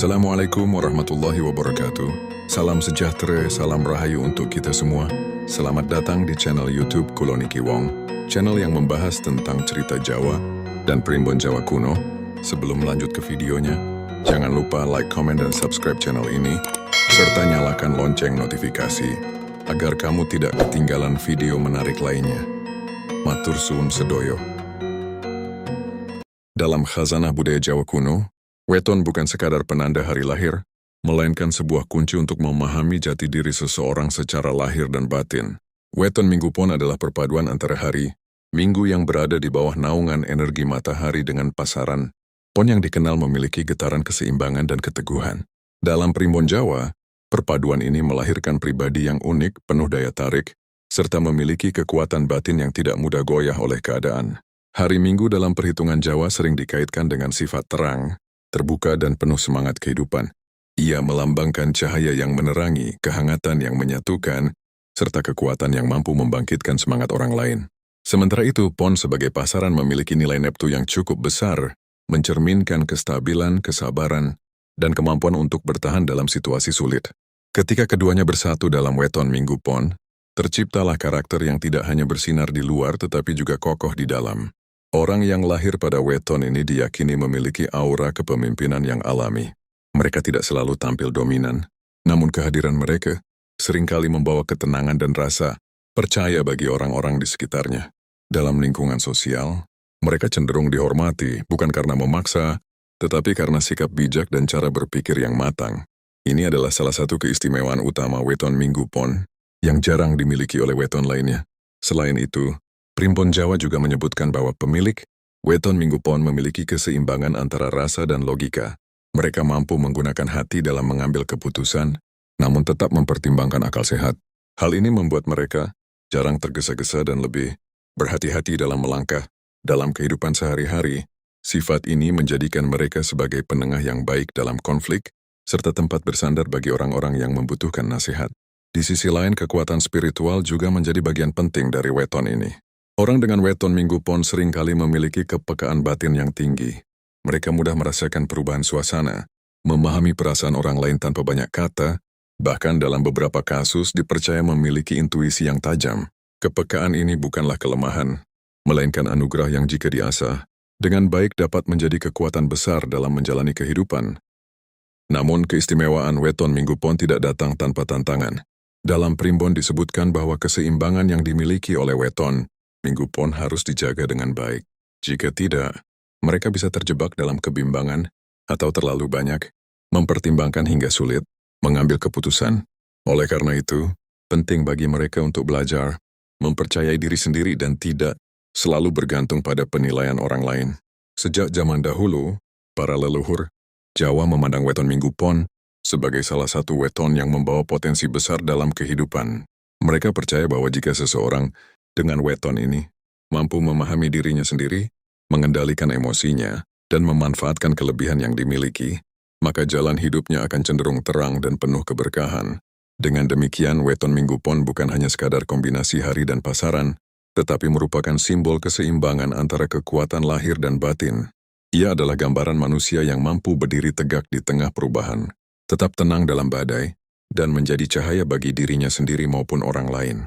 Assalamualaikum warahmatullahi wabarakatuh. Salam sejahtera, salam rahayu untuk kita semua. Selamat datang di channel YouTube Kuloniki Wong, channel yang membahas tentang cerita Jawa dan Primbon Jawa kuno. Sebelum lanjut ke videonya, jangan lupa like, comment, dan subscribe channel ini, serta nyalakan lonceng notifikasi, agar kamu tidak ketinggalan video menarik lainnya. Matur suwun sedoyo. Dalam khazanah budaya Jawa kuno, weton bukan sekadar penanda hari lahir, melainkan sebuah kunci untuk memahami jati diri seseorang secara lahir dan batin. Weton Minggu Pon adalah perpaduan antara hari, minggu yang berada di bawah naungan energi matahari dengan pasaran, pon yang dikenal memiliki getaran keseimbangan dan keteguhan. Dalam Primbon Jawa, perpaduan ini melahirkan pribadi yang unik, penuh daya tarik, serta memiliki kekuatan batin yang tidak mudah goyah oleh keadaan. Hari Minggu dalam perhitungan Jawa sering dikaitkan dengan sifat terang, terbuka dan penuh semangat kehidupan. Ia melambangkan cahaya yang menerangi, kehangatan yang menyatukan, serta kekuatan yang mampu membangkitkan semangat orang lain. Sementara itu, Pon sebagai pasaran memiliki nilai neptu yang cukup besar, mencerminkan kestabilan, kesabaran, dan kemampuan untuk bertahan dalam situasi sulit. Ketika keduanya bersatu dalam weton Minggu Pon, terciptalah karakter yang tidak hanya bersinar di luar tetapi juga kokoh di dalam. Orang yang lahir pada weton ini diyakini memiliki aura kepemimpinan yang alami. Mereka tidak selalu tampil dominan, namun kehadiran mereka seringkali membawa ketenangan dan rasa percaya bagi orang-orang di sekitarnya. Dalam lingkungan sosial, mereka cenderung dihormati bukan karena memaksa, tetapi karena sikap bijak dan cara berpikir yang matang. Ini adalah salah satu keistimewaan utama weton Minggu Pon yang jarang dimiliki oleh weton lainnya. Selain itu, Primbon Jawa juga menyebutkan bahwa pemilik weton Minggu Pon memiliki keseimbangan antara rasa dan logika. Mereka mampu menggunakan hati dalam mengambil keputusan, namun tetap mempertimbangkan akal sehat. Hal ini membuat mereka jarang tergesa-gesa dan lebih berhati-hati dalam melangkah. Dalam kehidupan sehari-hari, sifat ini menjadikan mereka sebagai penengah yang baik dalam konflik, serta tempat bersandar bagi orang-orang yang membutuhkan nasihat. Di sisi lain, kekuatan spiritual juga menjadi bagian penting dari weton ini. Orang dengan weton Minggu Pon seringkali memiliki kepekaan batin yang tinggi. Mereka mudah merasakan perubahan suasana, memahami perasaan orang lain tanpa banyak kata, bahkan dalam beberapa kasus dipercaya memiliki intuisi yang tajam. Kepekaan ini bukanlah kelemahan, melainkan anugerah yang jika diasah, dengan baik dapat menjadi kekuatan besar dalam menjalani kehidupan. Namun keistimewaan weton Minggu Pon tidak datang tanpa tantangan. Dalam Primbon disebutkan bahwa keseimbangan yang dimiliki oleh weton Minggu Pon harus dijaga dengan baik. Jika tidak, mereka bisa terjebak dalam kebimbangan atau terlalu banyak, mempertimbangkan hingga sulit mengambil keputusan. Oleh karena itu, penting bagi mereka untuk belajar, mempercayai diri sendiri dan tidak selalu bergantung pada penilaian orang lain. Sejak zaman dahulu, para leluhur Jawa memandang weton Minggu Pon sebagai salah satu weton yang membawa potensi besar dalam kehidupan. Mereka percaya bahwa jika seseorang dengan weton ini mampu memahami dirinya sendiri, mengendalikan emosinya, dan memanfaatkan kelebihan yang dimiliki, maka jalan hidupnya akan cenderung terang dan penuh keberkahan. Dengan demikian, weton Minggu Pon bukan hanya sekadar kombinasi hari dan pasaran, tetapi merupakan simbol keseimbangan antara kekuatan lahir dan batin. Ia adalah gambaran manusia yang mampu berdiri tegak di tengah perubahan, tetap tenang dalam badai, dan menjadi cahaya bagi dirinya sendiri maupun orang lain.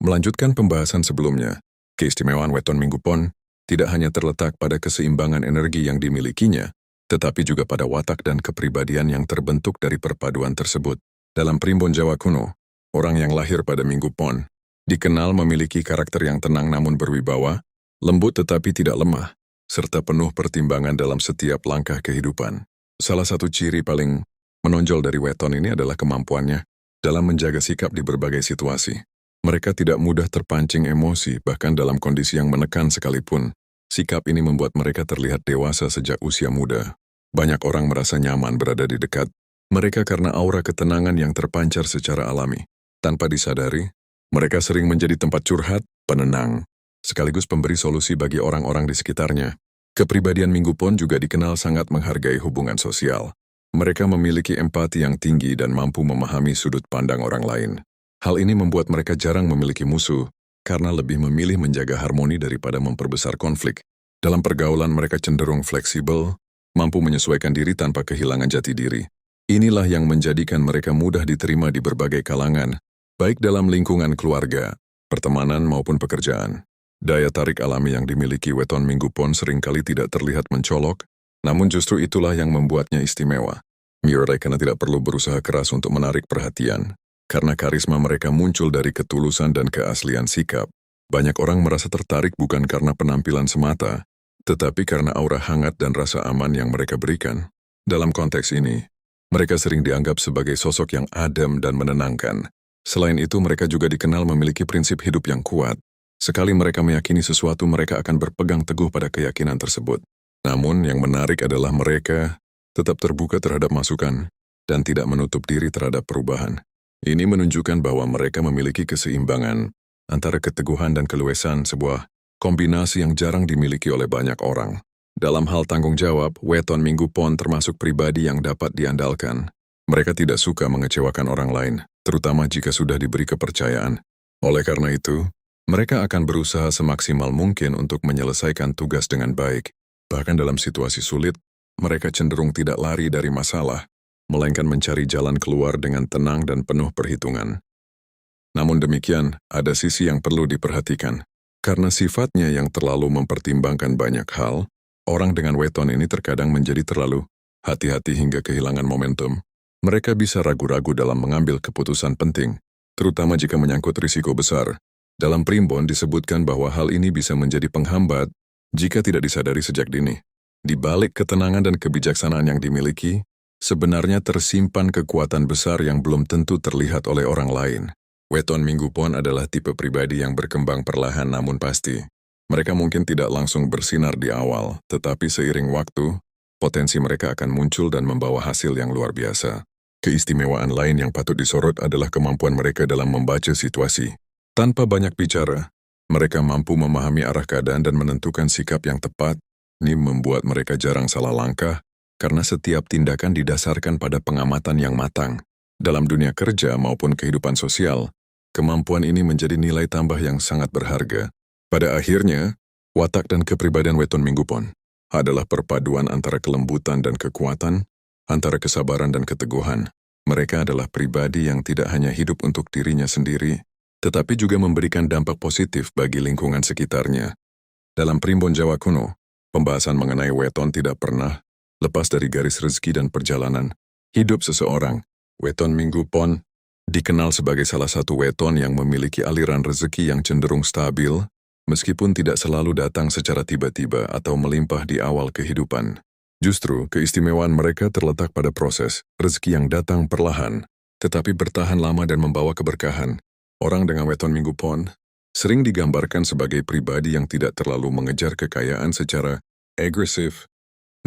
Melanjutkan pembahasan sebelumnya, keistimewaan weton Minggu Pon tidak hanya terletak pada keseimbangan energi yang dimilikinya, tetapi juga pada watak dan kepribadian yang terbentuk dari perpaduan tersebut. Dalam Primbon Jawa kuno, orang yang lahir pada Minggu Pon dikenal memiliki karakter yang tenang namun berwibawa, lembut tetapi tidak lemah, serta penuh pertimbangan dalam setiap langkah kehidupan. Salah satu ciri paling menonjol dari weton ini adalah kemampuannya dalam menjaga sikap di berbagai situasi. Mereka tidak mudah terpancing emosi, bahkan dalam kondisi yang menekan sekalipun. Sikap ini membuat mereka terlihat dewasa sejak usia muda. Banyak orang merasa nyaman berada di dekat mereka karena aura ketenangan yang terpancar secara alami. Tanpa disadari, mereka sering menjadi tempat curhat, penenang, sekaligus pemberi solusi bagi orang-orang di sekitarnya. Kepribadian Minggu Pon juga dikenal sangat menghargai hubungan sosial. Mereka memiliki empati yang tinggi dan mampu memahami sudut pandang orang lain. Hal ini membuat mereka jarang memiliki musuh, karena lebih memilih menjaga harmoni daripada memperbesar konflik. Dalam pergaulan mereka cenderung fleksibel, mampu menyesuaikan diri tanpa kehilangan jati diri. Inilah yang menjadikan mereka mudah diterima di berbagai kalangan, baik dalam lingkungan keluarga, pertemanan maupun pekerjaan. Daya tarik alami yang dimiliki weton Minggu Pon seringkali tidak terlihat mencolok, namun justru itulah yang membuatnya istimewa. Mereka tidak perlu berusaha keras untuk menarik perhatian, karena karisma mereka muncul dari ketulusan dan keaslian sikap. Banyak orang merasa tertarik bukan karena penampilan semata, tetapi karena aura hangat dan rasa aman yang mereka berikan. Dalam konteks ini, mereka sering dianggap sebagai sosok yang adem dan menenangkan. Selain itu, mereka juga dikenal memiliki prinsip hidup yang kuat. Sekali mereka meyakini sesuatu, mereka akan berpegang teguh pada keyakinan tersebut. Namun, yang menarik adalah mereka tetap terbuka terhadap masukan dan tidak menutup diri terhadap perubahan. Ini menunjukkan bahwa mereka memiliki keseimbangan antara keteguhan dan keluasan, sebuah kombinasi yang jarang dimiliki oleh banyak orang. Dalam hal tanggung jawab, weton Minggu Pon termasuk pribadi yang dapat diandalkan. Mereka tidak suka mengecewakan orang lain, terutama jika sudah diberi kepercayaan. Oleh karena itu, mereka akan berusaha semaksimal mungkin untuk menyelesaikan tugas dengan baik. Bahkan dalam situasi sulit, mereka cenderung tidak lari dari masalah, melainkan mencari jalan keluar dengan tenang dan penuh perhitungan. Namun demikian, ada sisi yang perlu diperhatikan. Karena sifatnya yang terlalu mempertimbangkan banyak hal, orang dengan weton ini terkadang menjadi terlalu hati-hati hingga kehilangan momentum. Mereka bisa ragu-ragu dalam mengambil keputusan penting, terutama jika menyangkut risiko besar. Dalam primbon disebutkan bahwa hal ini bisa menjadi penghambat jika tidak disadari sejak dini. Di balik ketenangan dan kebijaksanaan yang dimiliki, sebenarnya tersimpan kekuatan besar yang belum tentu terlihat oleh orang lain. Weton Minggu Pon adalah tipe pribadi yang berkembang perlahan namun pasti. Mereka mungkin tidak langsung bersinar di awal, tetapi seiring waktu, potensi mereka akan muncul dan membawa hasil yang luar biasa. Keistimewaan lain yang patut disorot adalah kemampuan mereka dalam membaca situasi. Tanpa banyak bicara, mereka mampu memahami arah keadaan dan menentukan sikap yang tepat. Ini membuat mereka jarang salah langkah, karena setiap tindakan didasarkan pada pengamatan yang matang. Dalam dunia kerja maupun kehidupan sosial, kemampuan ini menjadi nilai tambah yang sangat berharga. Pada akhirnya, watak dan kepribadian weton Minggu Pon adalah perpaduan antara kelembutan dan kekuatan, antara kesabaran dan keteguhan. Mereka adalah pribadi yang tidak hanya hidup untuk dirinya sendiri, tetapi juga memberikan dampak positif bagi lingkungan sekitarnya. Dalam primbon Jawa kuno, pembahasan mengenai weton tidak pernah lepas dari garis rezeki dan perjalanan hidup seseorang. Weton Minggu Pon dikenal sebagai salah satu weton yang memiliki aliran rezeki yang cenderung stabil, meskipun tidak selalu datang secara tiba-tiba atau melimpah di awal kehidupan. Justru, keistimewaan mereka terletak pada proses rezeki yang datang perlahan, tetapi bertahan lama dan membawa keberkahan. Orang dengan weton Minggu Pon sering digambarkan sebagai pribadi yang tidak terlalu mengejar kekayaan secara agresif,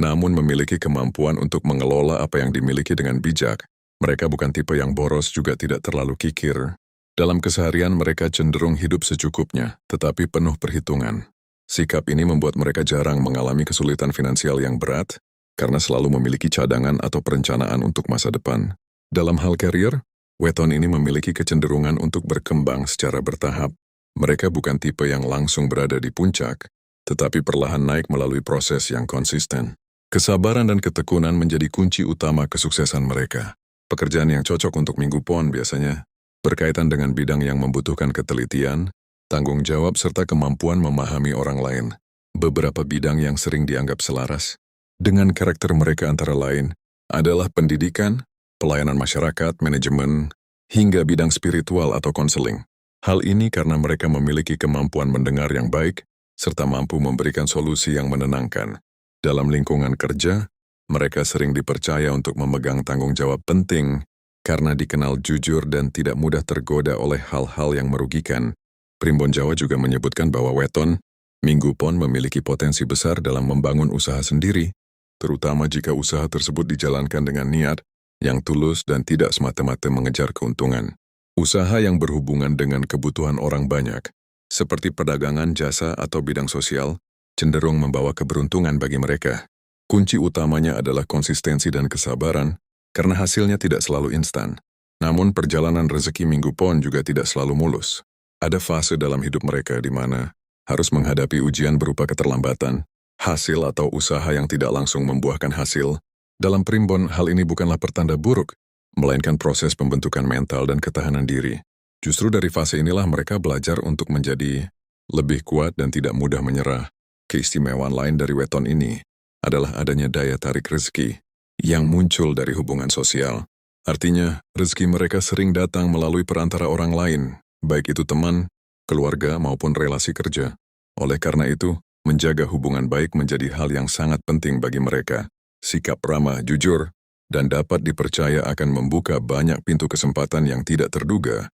namun memiliki kemampuan untuk mengelola apa yang dimiliki dengan bijak. Mereka bukan tipe yang boros, juga tidak terlalu kikir. Dalam keseharian mereka cenderung hidup secukupnya, tetapi penuh perhitungan. Sikap ini membuat mereka jarang mengalami kesulitan finansial yang berat, karena selalu memiliki cadangan atau perencanaan untuk masa depan. Dalam hal karier, weton ini memiliki kecenderungan untuk berkembang secara bertahap. Mereka bukan tipe yang langsung berada di puncak, tetapi perlahan naik melalui proses yang konsisten. Kesabaran dan ketekunan menjadi kunci utama kesuksesan mereka. Pekerjaan yang cocok untuk Minggu Pon biasanya berkaitan dengan bidang yang membutuhkan ketelitian, tanggung jawab, serta kemampuan memahami orang lain. Beberapa bidang yang sering dianggap selaras dengan karakter mereka antara lain adalah pendidikan, pelayanan masyarakat, manajemen, hingga bidang spiritual atau konseling. Hal ini karena mereka memiliki kemampuan mendengar yang baik, serta mampu memberikan solusi yang menenangkan. Dalam lingkungan kerja, mereka sering dipercaya untuk memegang tanggung jawab penting, karena dikenal jujur dan tidak mudah tergoda oleh hal-hal yang merugikan. Primbon Jawa juga menyebutkan bahwa weton Minggu Pon memiliki potensi besar dalam membangun usaha sendiri, terutama jika usaha tersebut dijalankan dengan niat yang tulus dan tidak semata-mata mengejar keuntungan. Usaha yang berhubungan dengan kebutuhan orang banyak, seperti perdagangan, jasa, atau bidang sosial, cenderung membawa keberuntungan bagi mereka. Kunci utamanya adalah konsistensi dan kesabaran, karena hasilnya tidak selalu instan. Namun perjalanan rezeki Minggu Pon juga tidak selalu mulus. Ada fase dalam hidup mereka di mana harus menghadapi ujian berupa keterlambatan, hasil atau usaha yang tidak langsung membuahkan hasil. Dalam primbon, hal ini bukanlah pertanda buruk, melainkan proses pembentukan mental dan ketahanan diri. Justru dari fase inilah mereka belajar untuk menjadi lebih kuat dan tidak mudah menyerah. Keistimewaan lain dari weton ini adalah adanya daya tarik rezeki yang muncul dari hubungan sosial. Artinya, rezeki mereka sering datang melalui perantara orang lain, baik itu teman, keluarga, maupun relasi kerja. Oleh karena itu, menjaga hubungan baik menjadi hal yang sangat penting bagi mereka. Sikap ramah, jujur, dan dapat dipercaya akan membuka banyak pintu kesempatan yang tidak terduga.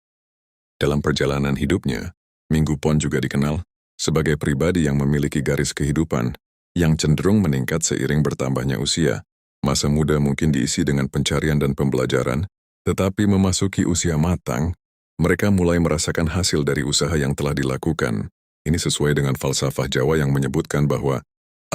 Dalam perjalanan hidupnya, Minggu Pon juga dikenal sebagai pribadi yang memiliki garis kehidupan yang cenderung meningkat seiring bertambahnya usia. Masa muda mungkin diisi dengan pencarian dan pembelajaran, tetapi memasuki usia matang, mereka mulai merasakan hasil dari usaha yang telah dilakukan. Ini sesuai dengan falsafah Jawa yang menyebutkan bahwa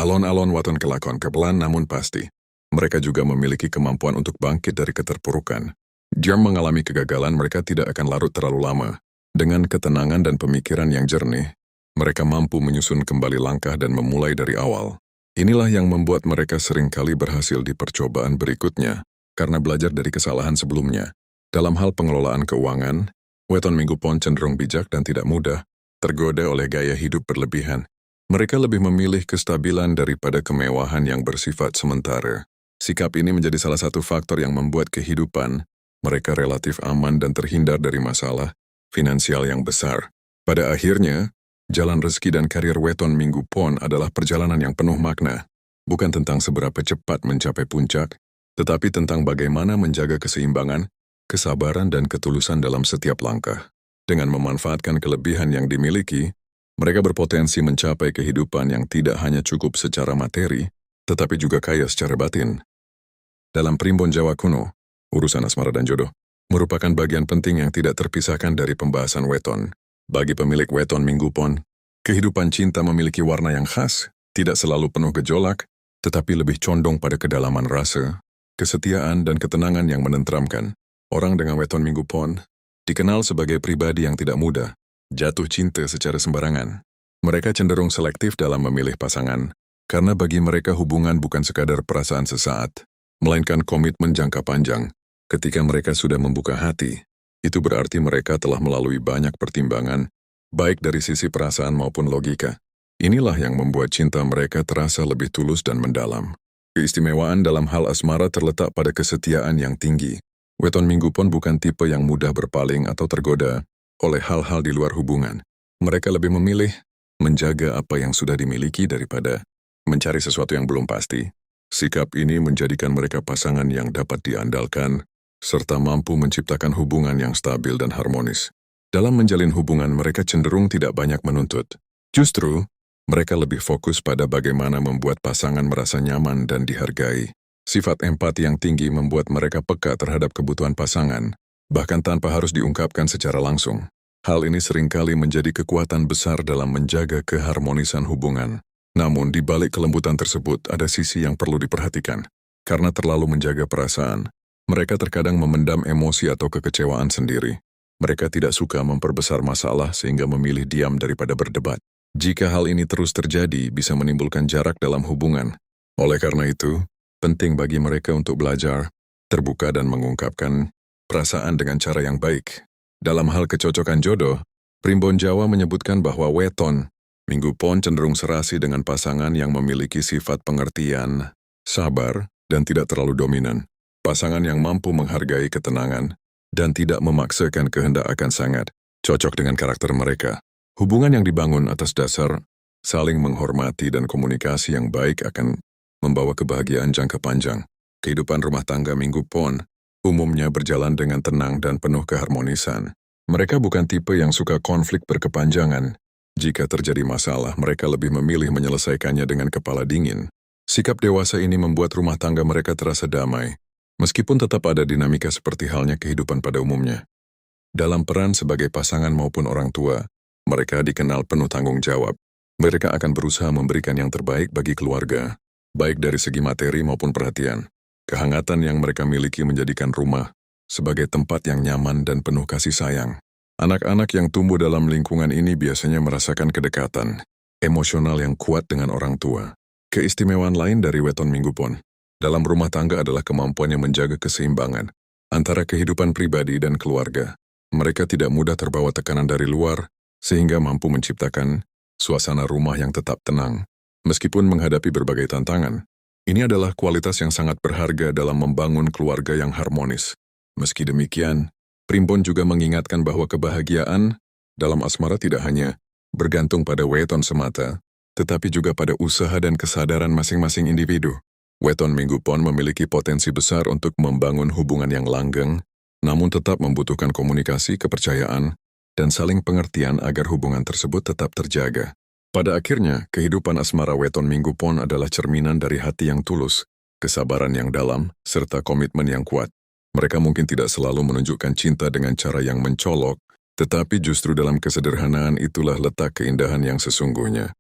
alon-alon waton kelakon kebelan namun pasti. Mereka juga memiliki kemampuan untuk bangkit dari keterpurukan. Jika mengalami kegagalan, mereka tidak akan larut terlalu lama. Dengan ketenangan dan pemikiran yang jernih, mereka mampu menyusun kembali langkah dan memulai dari awal. Inilah yang membuat mereka seringkali berhasil di percobaan berikutnya, karena belajar dari kesalahan sebelumnya. Dalam hal pengelolaan keuangan, weton Minggu Pon cenderung bijak dan tidak mudah tergoda oleh gaya hidup berlebihan. Mereka lebih memilih kestabilan daripada kemewahan yang bersifat sementara. Sikap ini menjadi salah satu faktor yang membuat kehidupan mereka relatif aman dan terhindar dari masalah finansial yang besar. Pada akhirnya, jalan rezeki dan karir weton Minggu Pon adalah perjalanan yang penuh makna. Bukan tentang seberapa cepat mencapai puncak, tetapi tentang bagaimana menjaga keseimbangan, kesabaran dan ketulusan dalam setiap langkah. Dengan memanfaatkan kelebihan yang dimiliki, mereka berpotensi mencapai kehidupan yang tidak hanya cukup secara materi, tetapi juga kaya secara batin. Dalam primbon Jawa kuno, urusan asmara dan jodoh merupakan bagian penting yang tidak terpisahkan dari pembahasan weton. Bagi pemilik weton Minggu Pon, kehidupan cinta memiliki warna yang khas, tidak selalu penuh gejolak, tetapi lebih condong pada kedalaman rasa, kesetiaan dan ketenangan yang menenteramkan. Orang dengan weton Minggu Pon dikenal sebagai pribadi yang tidak mudah jatuh cinta secara sembarangan. Mereka cenderung selektif dalam memilih pasangan, karena bagi mereka hubungan bukan sekadar perasaan sesaat, melainkan komitmen jangka panjang. Ketika mereka sudah membuka hati, itu berarti mereka telah melalui banyak pertimbangan, baik dari sisi perasaan maupun logika. Inilah yang membuat cinta mereka terasa lebih tulus dan mendalam. Keistimewaan dalam hal asmara terletak pada kesetiaan yang tinggi. Weton Minggu Pon bukan tipe yang mudah berpaling atau tergoda oleh hal-hal di luar hubungan. Mereka lebih memilih menjaga apa yang sudah dimiliki daripada mencari sesuatu yang belum pasti. Sikap ini menjadikan mereka pasangan yang dapat diandalkan, serta mampu menciptakan hubungan yang stabil dan harmonis. Dalam menjalin hubungan, mereka cenderung tidak banyak menuntut. Justru, mereka lebih fokus pada bagaimana membuat pasangan merasa nyaman dan dihargai. Sifat empati yang tinggi membuat mereka peka terhadap kebutuhan pasangan, bahkan tanpa harus diungkapkan secara langsung. Hal ini seringkali menjadi kekuatan besar dalam menjaga keharmonisan hubungan. Namun, di balik kelembutan tersebut ada sisi yang perlu diperhatikan. Karena terlalu menjaga perasaan, mereka terkadang memendam emosi atau kekecewaan sendiri. Mereka tidak suka memperbesar masalah sehingga memilih diam daripada berdebat. Jika hal ini terus terjadi, bisa menimbulkan jarak dalam hubungan. Oleh karena itu, penting bagi mereka untuk belajar, terbuka dan mengungkapkan perasaan dengan cara yang baik. Dalam hal kecocokan jodoh, primbon Jawa menyebutkan bahwa weton Minggu Pon cenderung serasi dengan pasangan yang memiliki sifat pengertian, sabar, dan tidak terlalu dominan. Pasangan yang mampu menghargai ketenangan dan tidak memaksakan kehendak akan sangat cocok dengan karakter mereka. Hubungan yang dibangun atas dasar saling menghormati dan komunikasi yang baik akan membawa kebahagiaan jangka panjang. Kehidupan rumah tangga Minggu Pon umumnya berjalan dengan tenang dan penuh keharmonisan. Mereka bukan tipe yang suka konflik berkepanjangan. Jika terjadi masalah, mereka lebih memilih menyelesaikannya dengan kepala dingin. Sikap dewasa ini membuat rumah tangga mereka terasa damai, meskipun tetap ada dinamika seperti halnya kehidupan pada umumnya. Dalam peran sebagai pasangan maupun orang tua, mereka dikenal penuh tanggung jawab. Mereka akan berusaha memberikan yang terbaik bagi keluarga, baik dari segi materi maupun perhatian. Kehangatan yang mereka miliki menjadikan rumah sebagai tempat yang nyaman dan penuh kasih sayang. Anak-anak yang tumbuh dalam lingkungan ini biasanya merasakan kedekatan emosional yang kuat dengan orang tua. Keistimewaan lain dari weton Minggu Pon dalam rumah tangga adalah kemampuannya menjaga keseimbangan antara kehidupan pribadi dan keluarga. Mereka tidak mudah terbawa tekanan dari luar, sehingga mampu menciptakan suasana rumah yang tetap tenang, meskipun menghadapi berbagai tantangan. Ini adalah kualitas yang sangat berharga dalam membangun keluarga yang harmonis. Meski demikian, Primbon juga mengingatkan bahwa kebahagiaan dalam asmara tidak hanya bergantung pada weton semata, tetapi juga pada usaha dan kesadaran masing-masing individu. Weton Minggu Pon memiliki potensi besar untuk membangun hubungan yang langgeng, namun tetap membutuhkan komunikasi, kepercayaan, dan saling pengertian agar hubungan tersebut tetap terjaga. Pada akhirnya, kehidupan asmara weton Minggu Pon adalah cerminan dari hati yang tulus, kesabaran yang dalam, serta komitmen yang kuat. Mereka mungkin tidak selalu menunjukkan cinta dengan cara yang mencolok, tetapi justru dalam kesederhanaan itulah letak keindahan yang sesungguhnya.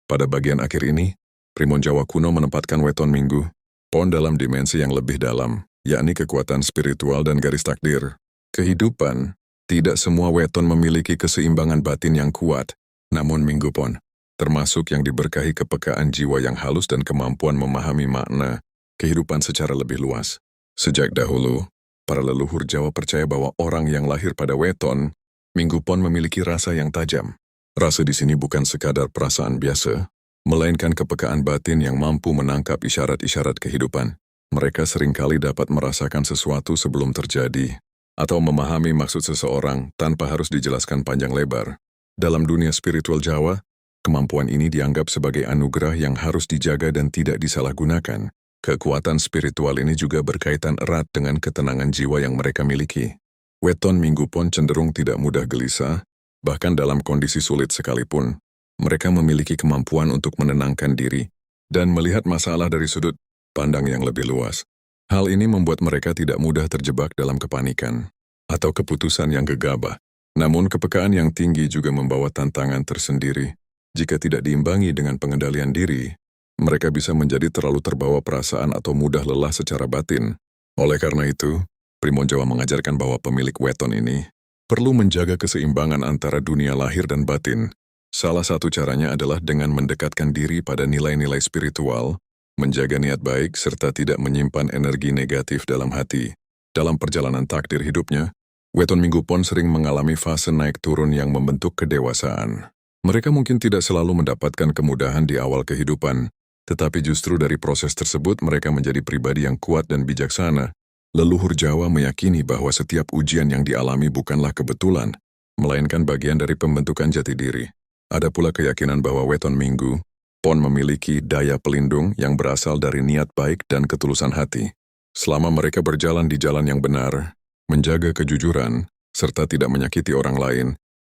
Pada bagian akhir ini, Primbon Jawa kuno menempatkan weton Minggu Pon dalam dimensi yang lebih dalam, yakni kekuatan spiritual dan garis takdir. Kehidupan, tidak semua weton memiliki keseimbangan batin yang kuat, namun Minggu Pon termasuk yang diberkahi kepekaan jiwa yang halus dan kemampuan memahami makna kehidupan secara lebih luas. Sejak dahulu, para leluhur Jawa percaya bahwa orang yang lahir pada weton Minggu Pon memiliki rasa yang tajam. Rasa di sini bukan sekadar perasaan biasa, melainkan kepekaan batin yang mampu menangkap isyarat-isyarat kehidupan. Mereka seringkali dapat merasakan sesuatu sebelum terjadi, atau memahami maksud seseorang tanpa harus dijelaskan panjang lebar. Dalam dunia spiritual Jawa, kemampuan ini dianggap sebagai anugerah yang harus dijaga dan tidak disalahgunakan. Kekuatan spiritual ini juga berkaitan erat dengan ketenangan jiwa yang mereka miliki. Weton Minggu Pon cenderung tidak mudah gelisah, bahkan dalam kondisi sulit sekalipun. Mereka memiliki kemampuan untuk menenangkan diri dan melihat masalah dari sudut pandang yang lebih luas. Hal ini membuat mereka tidak mudah terjebak dalam kepanikan atau keputusan yang gegabah. Namun kepekaan yang tinggi juga membawa tantangan tersendiri. Jika tidak diimbangi dengan pengendalian diri, mereka bisa menjadi terlalu terbawa perasaan atau mudah lelah secara batin. Oleh karena itu, Primbon Jawa mengajarkan bahwa pemilik weton ini perlu menjaga keseimbangan antara dunia lahir dan batin. Salah satu caranya adalah dengan mendekatkan diri pada nilai-nilai spiritual, menjaga niat baik serta tidak menyimpan energi negatif dalam hati. Dalam perjalanan takdir hidupnya, weton Minggu Pon sering mengalami fase naik turun yang membentuk kedewasaan. Mereka mungkin tidak selalu mendapatkan kemudahan di awal kehidupan, tetapi justru dari proses tersebut mereka menjadi pribadi yang kuat dan bijaksana. Leluhur Jawa meyakini bahwa setiap ujian yang dialami bukanlah kebetulan, melainkan bagian dari pembentukan jati diri. Ada pula keyakinan bahwa weton Minggu Pon memiliki daya pelindung yang berasal dari niat baik dan ketulusan hati. Selama mereka berjalan di jalan yang benar, menjaga kejujuran, serta tidak menyakiti orang lain,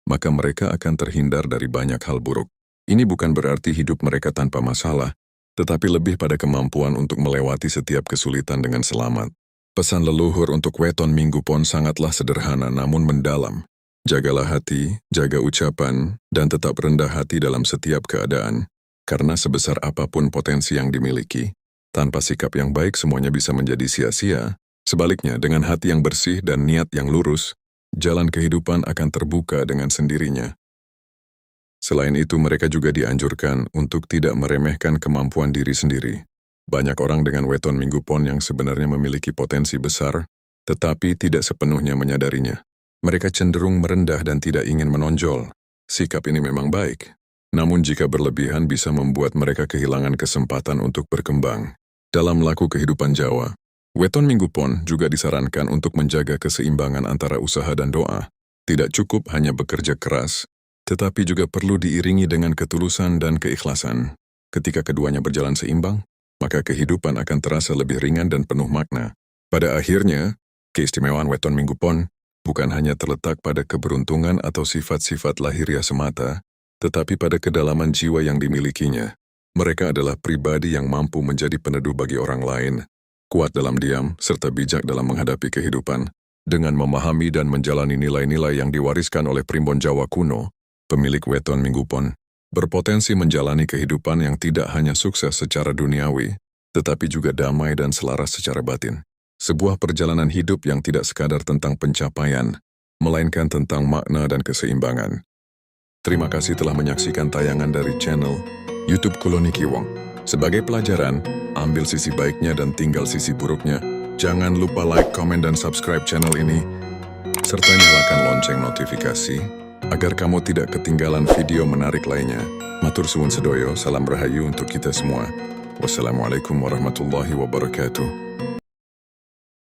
maka mereka akan terhindar dari banyak hal buruk. Ini bukan berarti hidup mereka tanpa masalah, tetapi lebih pada kemampuan untuk melewati setiap kesulitan dengan selamat. Pesan leluhur untuk weton Minggu Pon sangatlah sederhana namun mendalam. Jagalah hati, jaga ucapan, dan tetap rendah hati dalam setiap keadaan. Karena sebesar apapun potensi yang dimiliki, tanpa sikap yang baik semuanya bisa menjadi sia-sia. Sebaliknya, dengan hati yang bersih dan niat yang lurus, jalan kehidupan akan terbuka dengan sendirinya. Selain itu, mereka juga dianjurkan untuk tidak meremehkan kemampuan diri sendiri. Banyak orang dengan weton Minggu Pon yang sebenarnya memiliki potensi besar, tetapi tidak sepenuhnya menyadarinya. Mereka cenderung merendah dan tidak ingin menonjol. Sikap ini memang baik, namun jika berlebihan bisa membuat mereka kehilangan kesempatan untuk berkembang. Dalam laku kehidupan Jawa, weton Minggu Pon juga disarankan untuk menjaga keseimbangan antara usaha dan doa. Tidak cukup hanya bekerja keras, tetapi juga perlu diiringi dengan ketulusan dan keikhlasan. Ketika keduanya berjalan seimbang, maka kehidupan akan terasa lebih ringan dan penuh makna. Pada akhirnya, keistimewaan weton Minggu Pon bukan hanya terletak pada keberuntungan atau sifat-sifat lahiriah semata, tetapi pada kedalaman jiwa yang dimilikinya. Mereka adalah pribadi yang mampu menjadi peneduh bagi orang lain, kuat dalam diam, serta bijak dalam menghadapi kehidupan. Dengan memahami dan menjalani nilai-nilai yang diwariskan oleh Primbon Jawa kuno, pemilik weton Minggu Pon berpotensi menjalani kehidupan yang tidak hanya sukses secara duniawi, tetapi juga damai dan selaras secara batin. Sebuah perjalanan hidup yang tidak sekadar tentang pencapaian, melainkan tentang makna dan keseimbangan. Terima kasih telah menyaksikan tayangan dari channel YouTube Kuloniki Wong. Sebagai pelajaran, ambil sisi baiknya dan tinggal sisi buruknya. Jangan lupa like, komen, dan subscribe channel ini, serta nyalakan lonceng notifikasi, agar kamu tidak ketinggalan video menarik lainnya. Matur suwun sedoyo, salam rahayu untuk kita semua. Wassalamualaikum warahmatullahi wabarakatuh.